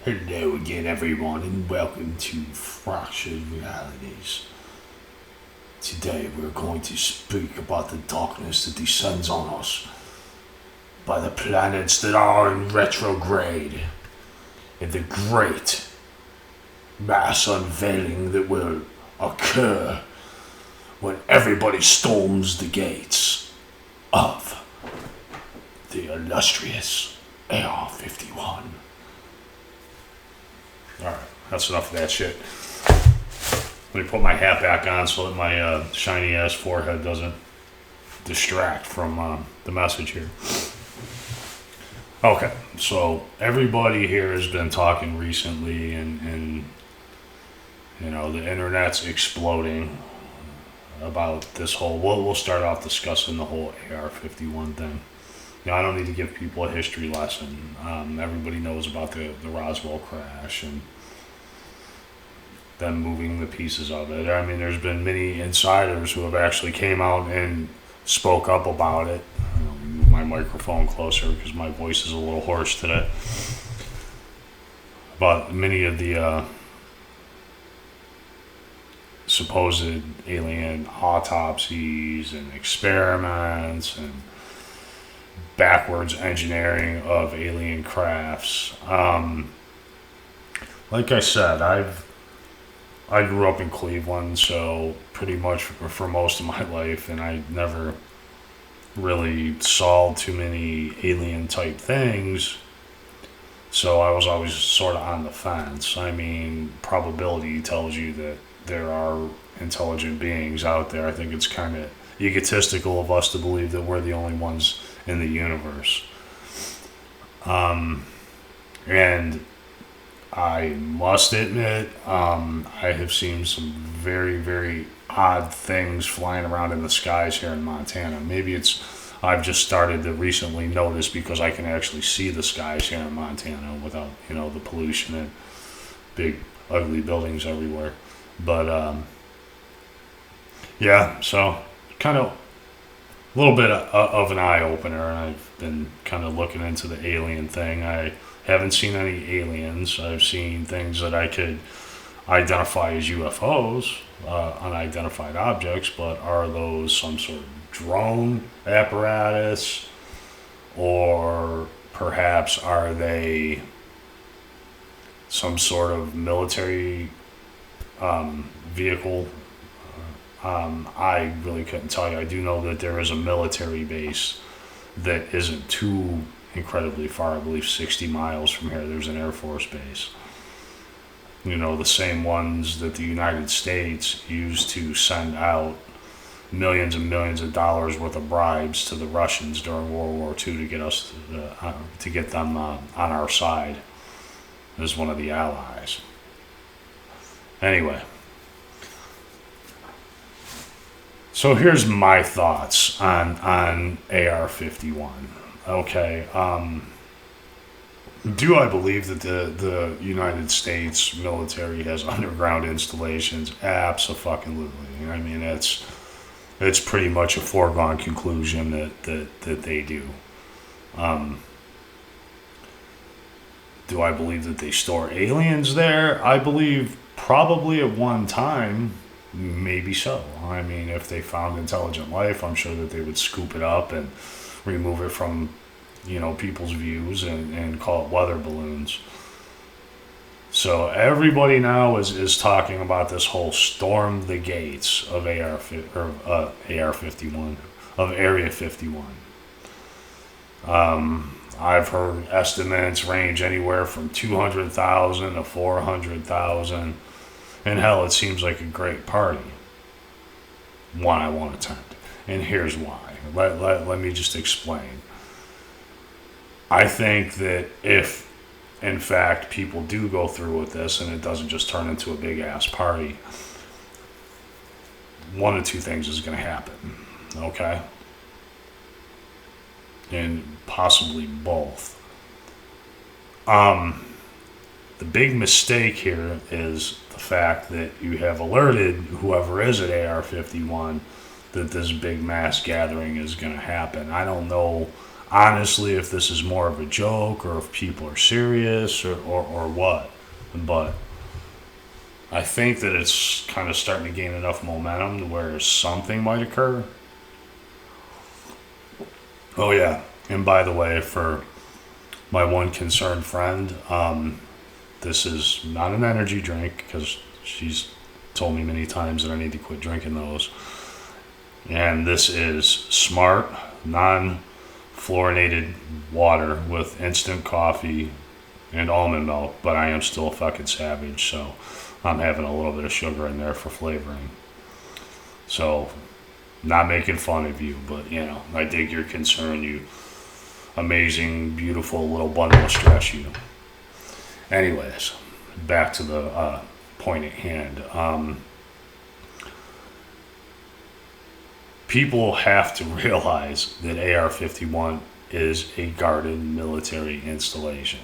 Hello again, everyone, and welcome to Fractured Realities. Today, we're going to speak about the darkness that descends on us by the planets that are in retrograde and the great mass unveiling that will occur when everybody storms the gates of the illustrious AR-51. Alright, that's enough of that shit. Let me put my hat back on so that my shiny ass forehead doesn't distract from the message here. Okay, so everybody here has been talking recently, and you know, the internet's exploding about this whole. We'll start off discussing the whole AR-51 thing. I don't need to give people a history lesson. Everybody knows about the Roswell crash and them moving the pieces of it. I mean, there's been many insiders who have actually came out and spoke up about it. I'll move my microphone closer because my voice is a little hoarse today. About many of the supposed alien autopsies and experiments and backwards engineering of alien crafts. Like I said, I grew up in Cleveland, so pretty much for most of my life, and I never really saw too many alien type things, so I was always sort of on the fence. I mean, probability tells you that there are intelligent beings out there. I think it's kind of egotistical of us to believe that we're the only ones in the universe. And I must admit, I have seen some very, very odd things flying around in the skies here in Montana. Maybe I've just started to recently notice because I can actually see the skies here in Montana without, the pollution and big, ugly buildings everywhere. But, yeah, so kind of a little bit of an eye-opener, and I've been kind of looking into the alien thing. I haven't seen any aliens. I've seen things that I could identify as UFOs, unidentified objects, but are those some sort of drone apparatus, or perhaps are they some sort of military vehicle? I really couldn't tell you. I do know that there is a military base that isn't too incredibly far. I believe 60 miles from here, there's an Air Force base. The same ones that the United States used to send out millions and millions of dollars worth of bribes to the Russians during World War II to get us to get them on our side as one of the allies. Anyway. So here's my thoughts on AR-51. Okay, do I believe that the United States military has underground installations? Abso-fucking-lutely. I mean, it's pretty much a foregone conclusion that they do. Do I believe that they store aliens there? I believe probably at one time. Maybe so. I mean, if they found intelligent life, I'm sure that they would scoop it up and remove it from, people's views and call it weather balloons. So everybody now is talking about this whole storm the gates of AR-51, of Area 51. I've heard estimates range anywhere from 200,000 to 400,000. And hell, it seems like a great party. One I won't attend. And here's why. Let me just explain. I think that if, in fact, people do go through with this and it doesn't just turn into a big-ass party, one of two things is going to happen. Okay? And possibly both. The big mistake here is the fact that you have alerted whoever is at AR-51 that this big mass gathering is going to happen. I don't know honestly if this is more of a joke or if people are serious or what. But I think that it's kind of starting to gain enough momentum to where something might occur. Oh, yeah. And by the way, for my one concerned friend, this is not an energy drink because she's told me many times that I need to quit drinking those. And this is smart, non fluorinated water with instant coffee and almond milk, but I am still a fucking savage, so I'm having a little bit of sugar in there for flavoring. So, not making fun of you, but I dig your concern, you amazing, beautiful little bundle of stress, you. Anyways, back to the point at hand. People have to realize that AR-51 is a guarded military installation.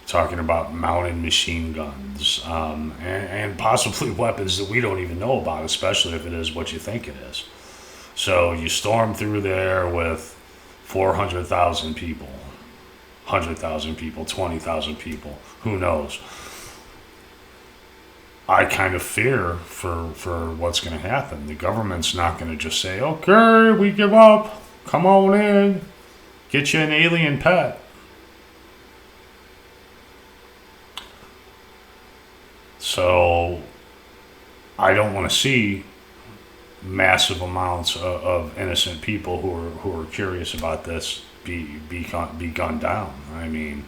Talking about mounted machine guns and possibly weapons that we don't even know about, especially if it is what you think it is. So you storm through there with 400,000 people, 100,000 people, 20,000 people, who knows. I kind of fear for what's going to happen. The government's not going to just say, okay, we give up, come on in, get you an alien pet. So I don't want to see massive amounts of innocent people who are curious about this be gunned down. I mean,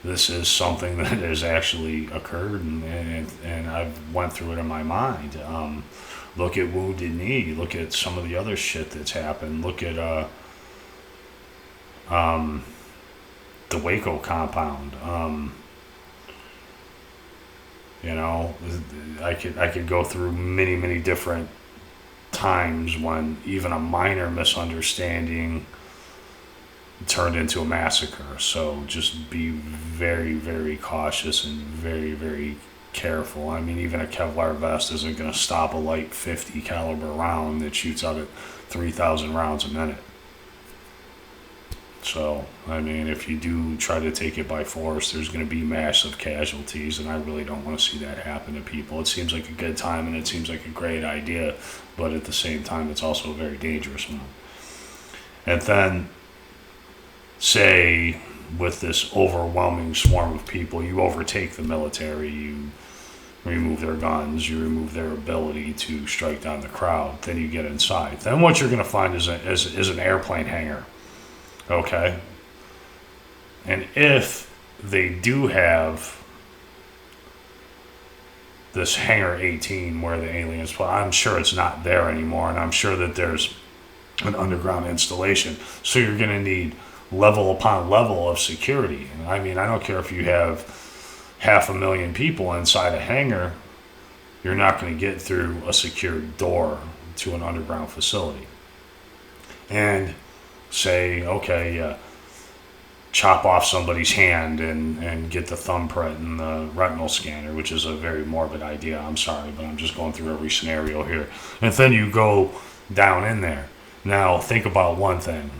this is something that has actually occurred, and I've went through it in my mind. Look at Wounded Knee. Look at some of the other shit that's happened. Look at the Waco compound. I could go through many different times when even a minor misunderstanding turned into a massacre. So just be very, very cautious and very, very careful. I mean, even a Kevlar vest isn't going to stop a light .50 caliber round that shoots out at 3,000 rounds a minute. So, I mean, if you do try to take it by force, there's going to be massive casualties, and I really don't want to see that happen to people. It seems like a good time, and it seems like a great idea, but at the same time, it's also a very dangerous one. And then, say, with this overwhelming swarm of people, you overtake the military, you remove their guns, you remove their ability to strike down the crowd, then you get inside. Then what you're going to find is an airplane hangar. Okay? And if they do have this Hangar 18 where the aliens, well, I'm sure it's not there anymore, and I'm sure that there's an underground installation. So you're going to need level upon level of security. I mean, I don't care if you have 500,000 people inside a hangar, you're not going to get through a secured door to an underground facility. And say, okay, chop off somebody's hand and get the thumbprint and the retinal scanner, which is a very morbid idea. I'm sorry, but I'm just going through every scenario here. And then you go down in there. Now, think about one thing.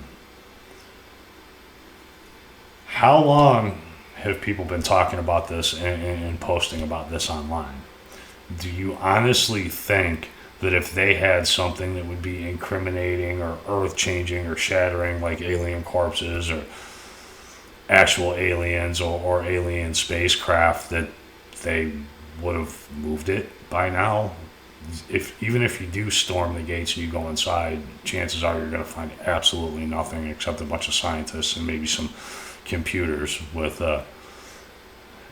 How long have people been talking about this and posting about this online? Do you honestly think that if they had something that would be incriminating or earth-changing or shattering, like alien corpses or actual aliens or alien spacecraft, that they would have moved it by now? Even if you do storm the gates and you go inside, chances are you're going to find absolutely nothing except a bunch of scientists and maybe some computers with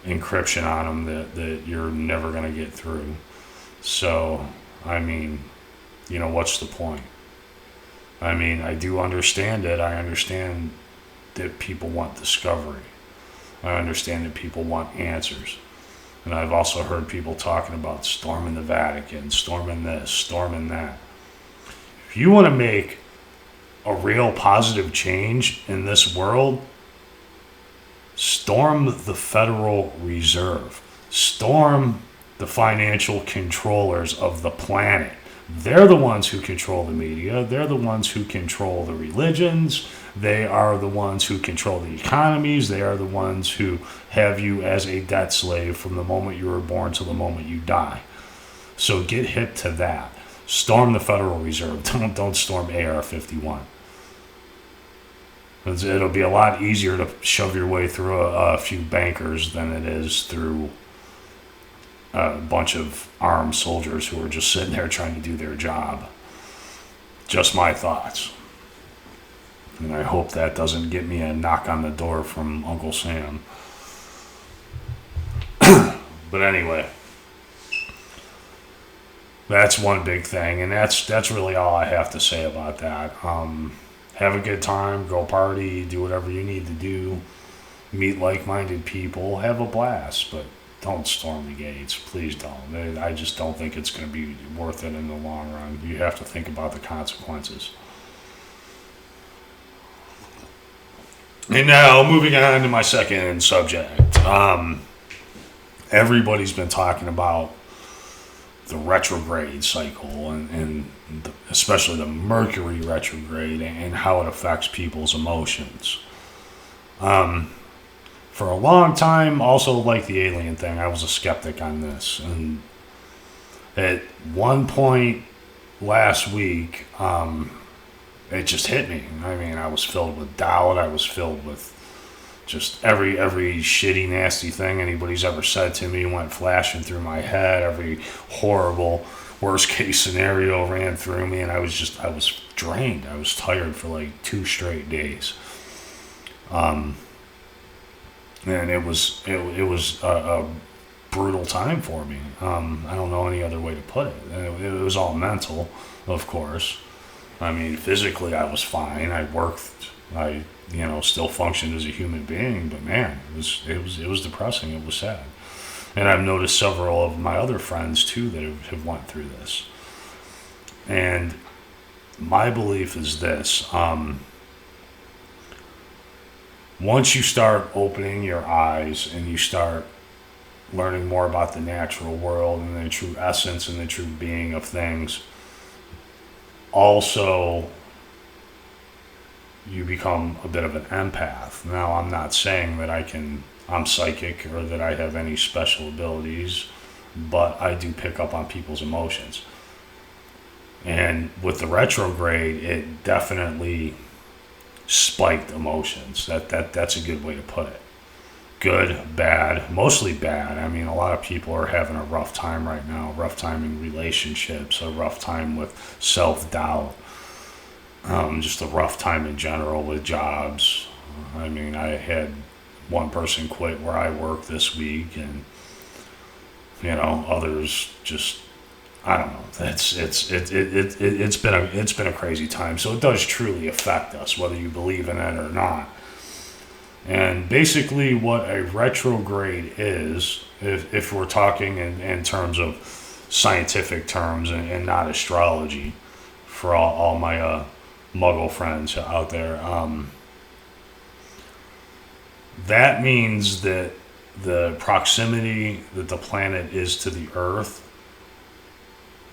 encryption on them that you're never going to get through. So, I mean, what's the point? I mean, I do understand it. I understand that people want discovery. I understand that people want answers. And I've also heard people talking about storming the Vatican, storming this, storming that. If you want to make a real positive change in this world, storm the Federal Reserve. Storm the financial controllers of the planet. They're the ones who control the media. They're the ones who control the religions. They are the ones who control the economies. They are the ones who have you as a debt slave from the moment you were born to the moment you die. So get hip to that. Storm the Federal Reserve. Don't storm AR-51. It'll be a lot easier to shove your way through a few bankers than it is through a bunch of armed soldiers who are just sitting there trying to do their job. Just my thoughts. And I hope that doesn't get me a knock on the door from Uncle Sam. But anyway, that's one big thing, and that's really all I have to say about that. Have a good time, go party, do whatever you need to do, meet like-minded people, have a blast, but don't storm the gates. Please don't. I just don't think it's going to be worth it in the long run. You have to think about the consequences. And now, moving on to my second subject. Everybody's been talking about the retrograde cycle and especially the Mercury retrograde and how it affects people's emotions. For a long time, also like the alien thing, I was a skeptic on this. And at one point last week, it just hit me. I mean, I was filled with doubt. I was filled with just every shitty, nasty thing anybody's ever said to me went flashing through my head. Every horrible, worst case scenario ran through me, and I was drained. I was tired for like 2 straight days. And it was a brutal time for me. I don't know any other way to put it. It was all mental, of course. I mean, physically I was fine. I worked. I still functioned as a human being. But man, it was depressing. It was sad. And I've noticed several of my other friends too that have went through this. And my belief is this. Once you start opening your eyes and you start learning more about the natural world and the true essence and the true being of things, also you become a bit of an empath. Now, I'm not saying that I'm psychic or that I have any special abilities, but I do pick up on people's emotions. And with the retrograde, it definitely spiked emotions. That's a good way to put it. Good, bad, mostly bad. I mean, a lot of people are having a rough time right now, rough time in relationships, a rough time with self-doubt, just a rough time in general with jobs. I mean, I had one person quit where I work this week, and others just, I don't know. It's been a crazy time. So it does truly affect us, whether you believe in it or not. And basically, what a retrograde is, if we're talking in terms of scientific terms and not astrology, for all my Muggle friends out there, that means that the proximity that the planet is to the Earth,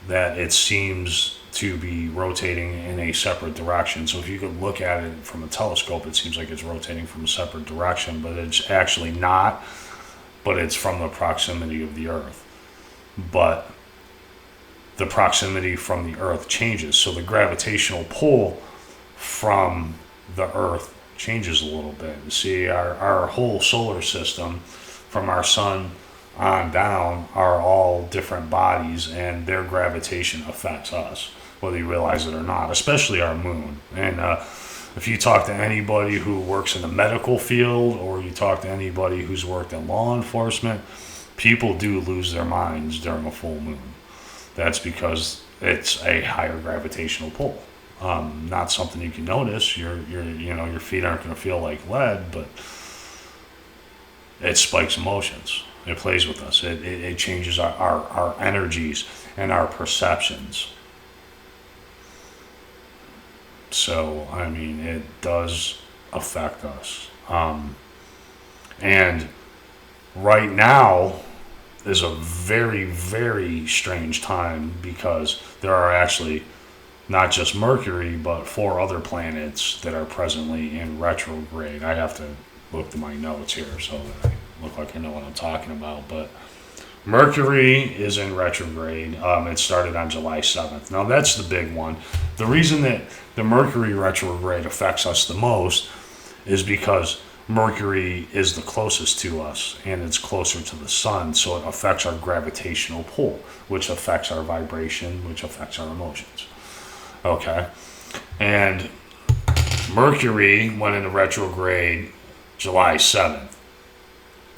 that it seems to be rotating in a separate direction. So if you could look at it from a telescope, it seems like it's rotating from a separate direction, but it's actually not, but it's from the proximity of the Earth. But the proximity from the Earth changes, so the gravitational pull from the Earth changes a little bit. See, our whole solar system, from our sun on down, are all different bodies, and their gravitation affects us, whether you realize it or not, especially our moon. And if you talk to anybody who works in the medical field, or you talk to anybody who's worked in law enforcement, people do lose their minds during a full moon. That's because it's a higher gravitational pull. Not something you can notice. Your feet aren't going to feel like lead, but it spikes emotions. It plays with us. It changes our energies and our perceptions. So, I mean, it does affect us. And right now, is a very, very strange time because there are actually not just Mercury, but 4 other planets that are presently in retrograde. I have to look through my notes here so that I look like I know what I'm talking about. But Mercury is in retrograde. It started on July 7th. Now, that's the big one. The reason that the Mercury retrograde affects us the most is because Mercury is the closest to us and it's closer to the sun, so it affects our gravitational pull, which affects our vibration, which affects our emotions. Okay? And Mercury went into retrograde July 7th.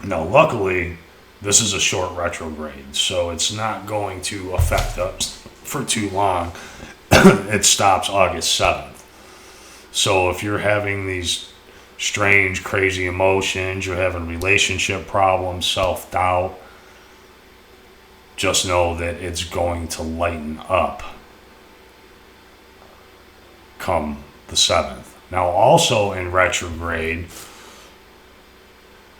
Now, luckily, this is a short retrograde, so it's not going to affect us for too long. It stops August 7th. So if you're having these strange, crazy emotions, you're having relationship problems, self-doubt, just know that it's going to lighten up come the 7th. Now, also in retrograde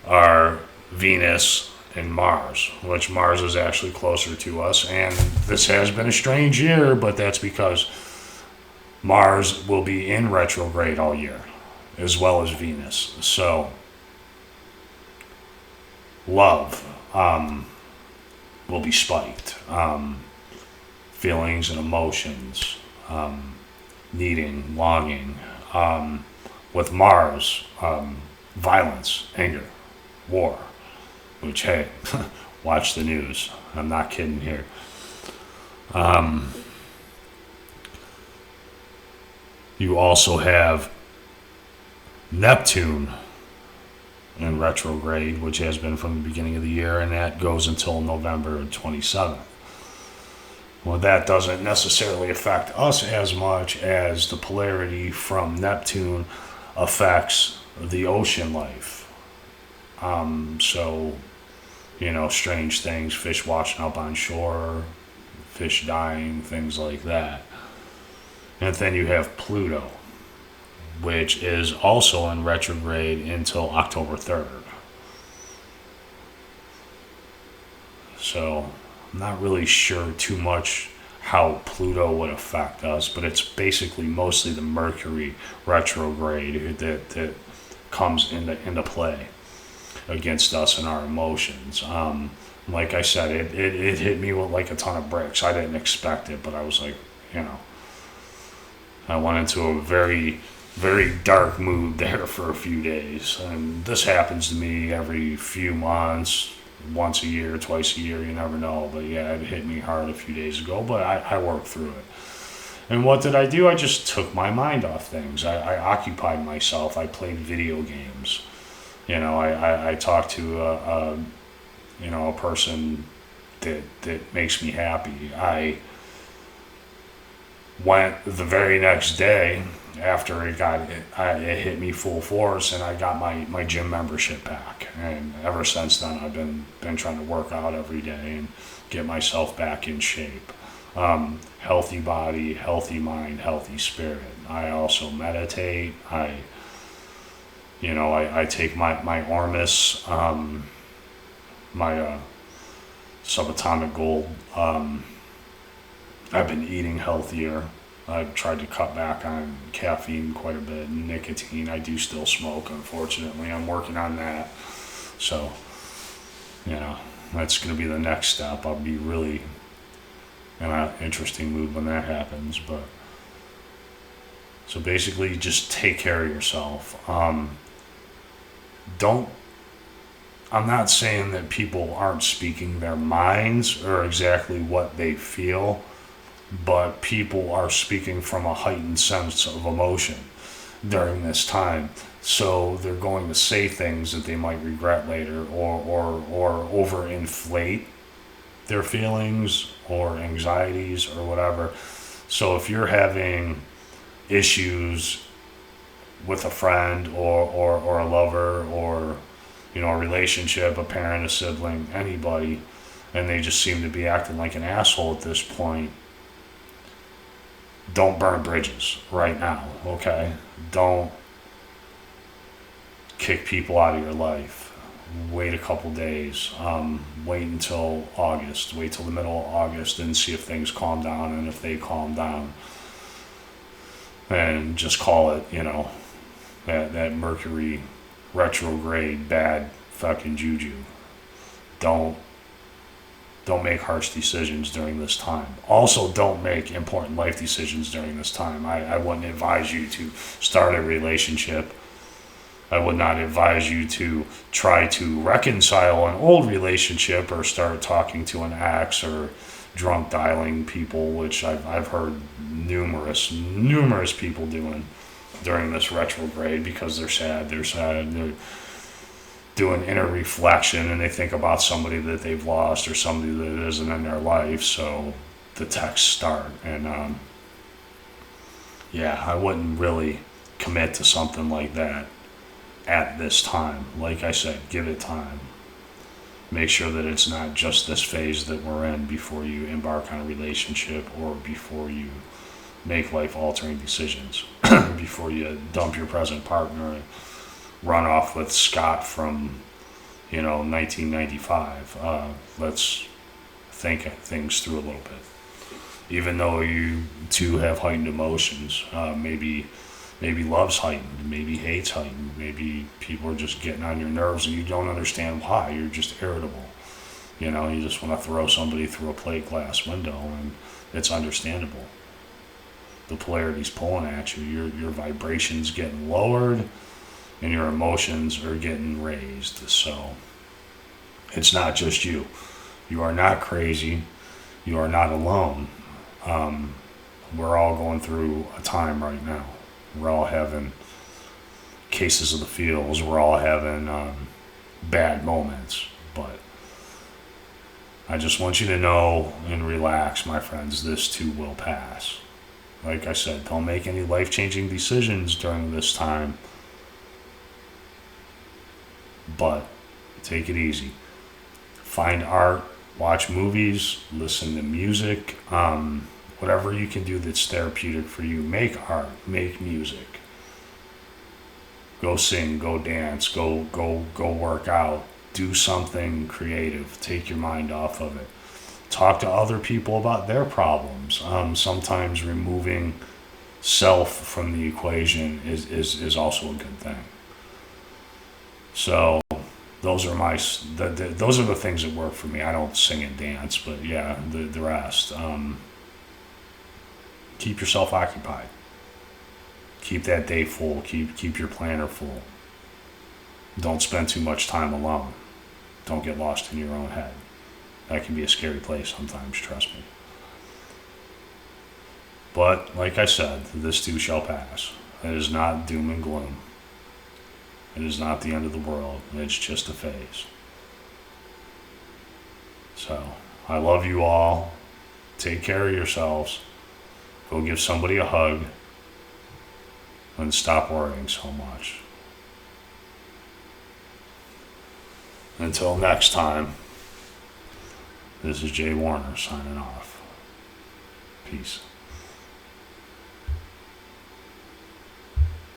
are Venus and Mars, which Mars is actually closer to us. And this has been a strange year, but that's because Mars will be in retrograde all year, as well as Venus. So, love will be spiked. Feelings and emotions, needing, longing. With Mars, violence, anger, war. Which, hey, watch the news. I'm not kidding here. You also have Neptune in retrograde, which has been from the beginning of the year, and that goes until November 27th. Well, that doesn't necessarily affect us as much as the polarity from Neptune affects the ocean life. So, strange things, fish washing up on shore, fish dying, things like that. And then you have Pluto, which is also in retrograde until October 3rd. So, I'm not really sure too much how Pluto would affect us, but it's basically mostly the Mercury retrograde that comes into play against us and our emotions. Like I said, it hit me with like a ton of bricks. I didn't expect it, but I was like, I went into a very, very dark mood there for a few days. And this happens to me every few months, once a year, twice a year, you never know. But yeah, it hit me hard a few days ago, but I worked through it. And what did I do? I just took my mind off things. I occupied myself. I played video games. I talked to a person that makes me happy. I went the very next day after it hit me full force, and I got my gym membership back. And ever since then, I've been trying to work out every day and get myself back in shape. Healthy body, healthy mind, healthy spirit. I also meditate. I take my Ormus, my subatomic gold. I've been eating healthier. I've tried to cut back on caffeine quite a bit, nicotine. I do still smoke, unfortunately. I'm working on that. So, that's going to be the next step. I'll be really in an interesting mood when that happens. But so basically, just take care of yourself. I'm not saying that people aren't speaking their minds or exactly what they feel, but people are speaking from a heightened sense of emotion during this time. So they're going to say things that they might regret later, or overinflate their feelings or anxieties or whatever. So if you're having issues with a friend or a lover or a relationship, a parent, a sibling, anybody, and they just seem to be acting like an asshole at this point, don't burn bridges right now, okay? Don't kick people out of your life. wait a couple days, wait until August, wait till the middle of August and see if things calm down, and if they calm down, and just call it, that Mercury retrograde bad fucking juju. Don't make harsh decisions during this time. Also, don't make important life decisions during this time. I wouldn't advise you to start a relationship. I would not advise you to try to reconcile an old relationship or start talking to an ex or drunk dialing people, which I've heard numerous people doing during this retrograde because they're sad. They're doing inner reflection and they think about somebody that they've lost or somebody that isn't in their life. So the texts start. And I wouldn't really commit to something like that at this time. Like I said, give it time. Make sure that it's not just this phase that we're in before you embark on a relationship or before you make life-altering decisions. Before you dump your present partner and run off with Scott from, 1995. Let's think things through a little bit. Even though you two have heightened emotions, maybe love's heightened, maybe hate's heightened, maybe people are just getting on your nerves and you don't understand why. You're just irritable. You just want to throw somebody through a plate glass window, and it's understandable. The polarity's pulling at you. Your vibration's getting lowered and your emotions are getting raised. So it's not just you. You are not crazy. You are not alone. We're all going through a time right now. We're all having cases of the feels. We're all having bad moments. But I just want you to know and relax, my friends, this too will pass. Like I said, don't make any life-changing decisions during this time. But take it easy. Find art, watch movies, listen to music, whatever you can do that's therapeutic for you. Make art, make music. Go sing, go dance, go work out. Do something creative. Take your mind off of it. Talk to other people about their problems. Sometimes removing self from the equation is also a good thing. So those are those are the things that work for me. I don't sing and dance, but yeah, the rest. Keep yourself occupied. Keep that day full. Keep your planner full. Don't spend too much time alone. Don't get lost in your own head. That can be a scary place sometimes, trust me. But like I said, this too shall pass. It is not doom and gloom. It is not the end of the world. It's just a phase. So, I love you all. Take care of yourselves. Go give somebody a hug. And stop worrying so much. Until next time, this is Jay Warner signing off. Peace.